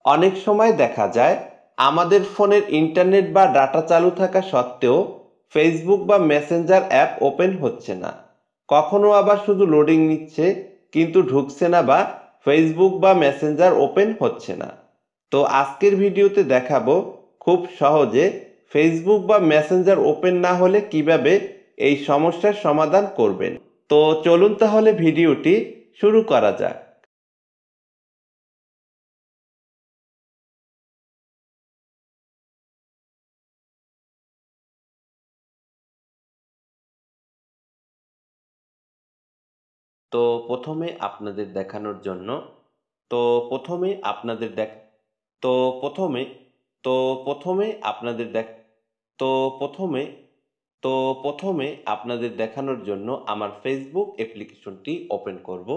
অনেক সময় দেখা যায় আমাদের ফোনের ইন্টারনেট বা ডাটা চালু থাকা সত্ত্বেও ফেসবুক বা মেসেঞ্জার অ্যাপ ওপেন হচ্ছে না। কখনো আবার শুধু লোডিং নিচ্ছে কিন্তু ঢুকছে না, বা ফেসবুক বা মেসেঞ্জার ওপেন হচ্ছে না। তো আজকের ভিডিওতে দেখাবো খুব সহজে ফেসবুক বা মেসেঞ্জার ওপেন না হলে কিভাবে এই সমস্যার সমাধান করবেন। তো চলুন তাহলে ভিডিওটি শুরু করা যাক। তো প্রথমে আপনাদের দেখানোর জন্য তো প্রথমে আপনাদের দেখ তো প্রথমে তো প্রথমে আপনাদের দেখ তো প্রথমে তো প্রথমে আপনাদের দেখানোর জন্য আমার ফেসবুক অ্যাপ্লিকেশনটি ওপেন করব।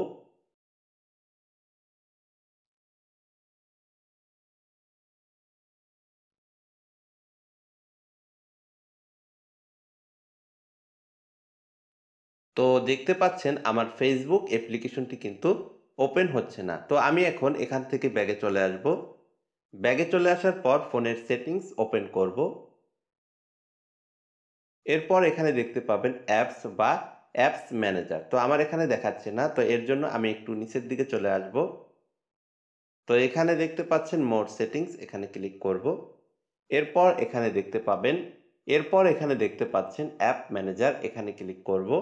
তো দেখতে পাচ্ছেন আমার ফেসবুক অ্যাপ্লিকেশনটি কিন্তু ওপেন হচ্ছে না। তো আমি এখন এখান থেকে ব্যাগে চলে আসব। ব্যাগে চলে আসার পর ফোনের সেটিংস ওপেন করব। এরপর এখানে দেখতে পাবেন অ্যাপস বা অ্যাপস ম্যানেজার। তো আমার এখানে দেখাচ্ছে না, তো এর জন্য আমি একটু নিচের দিকে চলে আসব। তো এখানে দেখতে পাচ্ছেন মোর সেটিংস, এখানে ক্লিক করব। এরপর এখানে দেখতে পাবেন এরপর এখানে দেখতে পাচ্ছেন অ্যাপ ম্যানেজার, এখানে ক্লিক করব।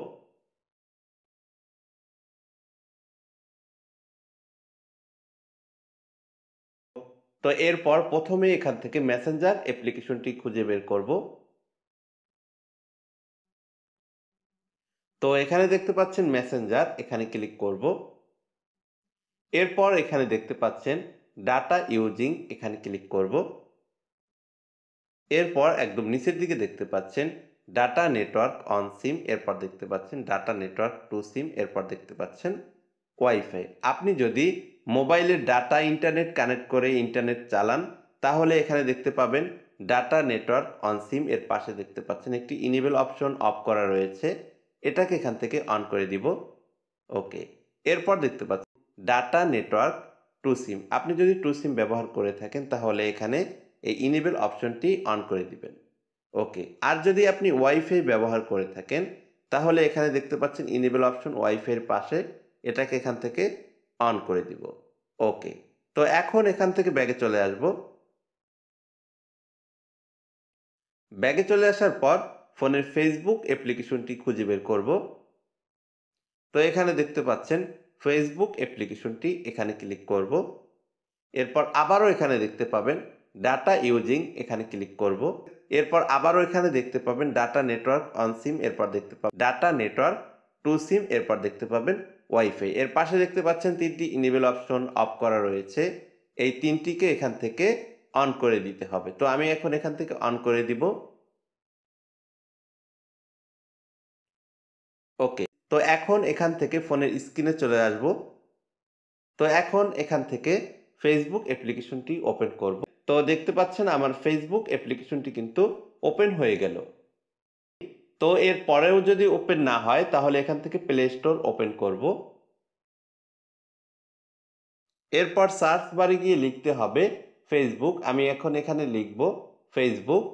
তো এরপর প্রথমে এখান থেকে মেসেঞ্জার অ্যাপ্লিকেশনটি খুঁজে বের করব। তো এখানে দেখতে পাচ্ছেন মেসেঞ্জার, এখানে ক্লিক করব। এরপর এখানে দেখতে পাচ্ছেন ডাটা ইউজিং, এখানে ক্লিক করব। এরপর একদম নিচের দিকে দেখতে পাচ্ছেন ডাটা নেটওয়ার্ক অন সিম, এরপর দেখতে পাচ্ছেন ডাটা নেটওয়ার্ক টু সিম, এরপর দেখতে পাচ্ছেন ওয়াইফাই। আপনি যদি মোবাইলের ডাটা ইন্টারনেট কানেক্ট করে ইন্টারনেট চালান, তাহলে এখানে দেখতে পাবেন ডাটা নেটওয়ার্ক অন সিম, এর পাশে দেখতে পাচ্ছেন একটি ইনেবল অপশন অফ করা রয়েছে, এটাকে এখান থেকে অন করে দিব। ওকে। এরপর দেখতে পাচ্ছেন ডাটা নেটওয়ার্ক টু সিম। আপনি যদি টু সিম ব্যবহার করে থাকেন তাহলে এখানে এই ইনেবল অপশনটি অন করে দিবেন। ওকে। আর যদি আপনি ওয়াইফাই ব্যবহার করে থাকেন তাহলে এখানে দেখতে পাচ্ছেন ইনেবল অপশন ওয়াইফাই এর পাশে, এটাকে এখান থেকে অন করে দিব। ওকে। তো এখন এখান থেকে ব্যাগে চলে আসব। ব্যাগে চলে আসার পর ফোনের ফেসবুক অ্যাপ্লিকেশনটি খুঁজে বের করব। তো এখানে দেখতে পাচ্ছেন ফেসবুক অ্যাপ্লিকেশনটি, এখানে ক্লিক করব। এরপর আবারও এখানে দেখতে পাবেন ডাটা ইউজিং, এখানে ক্লিক করব। এরপর আবারও এখানে দেখতে পাবেন ডাটা নেটওয়ার্ক অন সিম, এরপর দেখতে পাবেন ডাটা নেটওয়ার্ক টু সিম, এরপর দেখতে পাবেন ওয়াইফাই। এর পাশে দেখতে পাচ্ছেন তিনটি ইনেবল অপশন অফ করা রয়েছে, এই তিনটিকে এখান থেকে অন করে দিতে হবে। তো আমি এখন এখান থেকে অন করে দিব। ওকে। তো এখন এখান থেকে ফোনের স্ক্রিনে চলে আসব। তো এখন এখান থেকে ফেসবুক অ্যাপ্লিকেশনটি ওপেন করব। তো দেখতে পাচ্ছেন আমার ফেসবুক অ্যাপ্লিকেশনটি কিন্তু ওপেন হয়ে গেল। তো এর পরেও যদি ওপেন না হয় তাহলে এখান থেকে প্লে স্টোর ওপেন করব। এরপর সার্চ বারে গিয়ে লিখতে হবে ফেসবুক। আমি এখন এখানে লিখব ফেসবুক।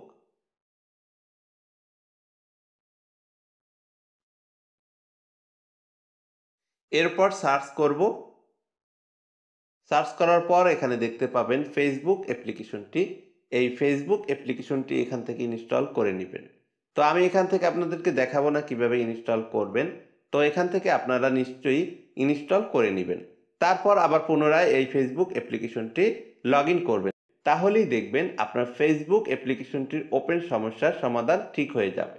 এরপর সার্চ করব। সার্চ করার পর এখানে দেখতে পাবেন ফেসবুক অ্যাপ্লিকেশনটি। এই ফেসবুক অ্যাপ্লিকেশনটি এখান থেকে ইনস্টল করে নেবেন। তো আমি এখান থেকে আপনাদেরকে দেখাবো না কিভাবে ইনস্টল করবেন। তো এখান থেকে আপনারা নিশ্চয়ই ইনস্টল করে নেবেন। তারপর আবার পুনরায় এই ফেসবুক অ্যাপ্লিকেশনটি লগ ইন করবেন। তাহলেই দেখবেন আপনার ফেসবুক অ্যাপ্লিকেশনটির ওপেন সমস্যার সমাধান ঠিক হয়ে যাবে।